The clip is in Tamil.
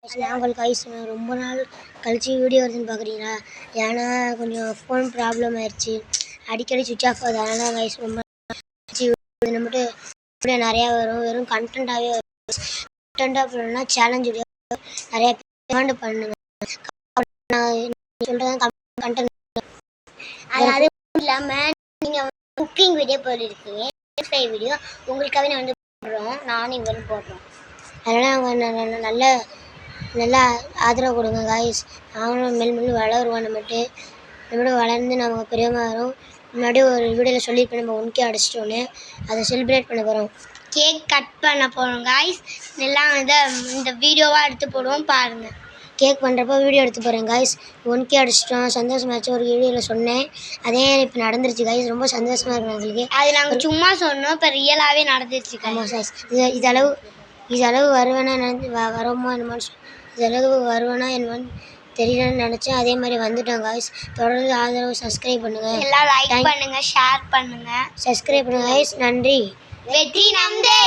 நான் உங்களுக்கு சொன்னேன் ரொம்ப நாள் கழிச்சு வீடியோ வருதுன்னு பார்க்குறீங்களா? ஏன்னா கொஞ்சம் ஃபோன் ப்ராப்ளம் ஆயிடுச்சு, அடிக்கடி சுவிட்ச் ஆஃப் ஆகுது. அதனால கைஸ் ரொம்ப நம்மகிட்ட வீடியோ நிறையா வரும், வெறும் கண்டென்ட்டாகவே வரும். கண்டென்ட்டாக பண்ணணும்னா சேலஞ்ச் வீடியோ நிறையா கமெண்ட் பண்ணுங்க. சொல்கிறேன் கண்டென்ட். அது இல்லாமல் நீங்கள் குக்கிங் வீடியோ போட்டுருக்கீங்க, வீடியோ உங்களுக்காகவே நான் வந்து போடுறோம், நானும் இவரும் போடுறோம். அதனால் அவங்க நல்லா ஆதரவு கொடுங்க காய்ஸ். நாங்களும் மெல் வளருவோம். நம்மளோட வளர்ந்து நம்ம பெரியமாக வரும். முன்னாடி ஒரு வீடியோவில் சொல்லியிருப்பேன், நம்ம 1K அடிச்சிட்டோன்னு. அதை செலிப்ரேட் பண்ண போகிறோம். கேக் கட் பண்ண போகிறோம் காய்ஸ். எல்லாம் இந்த வீடியோவாக எடுத்து போடுவோம் பாருங்கள். கேக் பண்ணுறப்போ வீடியோ எடுத்து போகிறேன் காய்ஸ். 1K அடிச்சிட்டோம், சந்தோஷமாச்சு. ஒரு வீடியோவில் சொன்னேன், அதே இப்போ நடந்துருச்சு காய்ஸ். ரொம்ப சந்தோஷமாக இருக்கும் எங்களுக்கு. அது நாங்கள் சும்மா சொன்னோம், இப்போ ரியலாகவே நடந்துருச்சு. ஆமாம் சாய்ஸ். இதளவு வருவேனா வரோமா என்னமோன்னு இதளவு வருவேனா என்னன்னு தெரியலன்னு நினச்சேன். அதே மாதிரி வந்துட்டோம் காய்ஸ். தொடர்ந்து ஆதரவு சப்ஸ்கிரைப் பண்ணுங்கள், எல்லாம் லைக் பண்ணுங்கள், ஷேர் பண்ணுங்கள், சப்ஸ்கிரைப் பண்ணுங்கள் காய்ஸ். நன்றி. வெற்றி நமதே.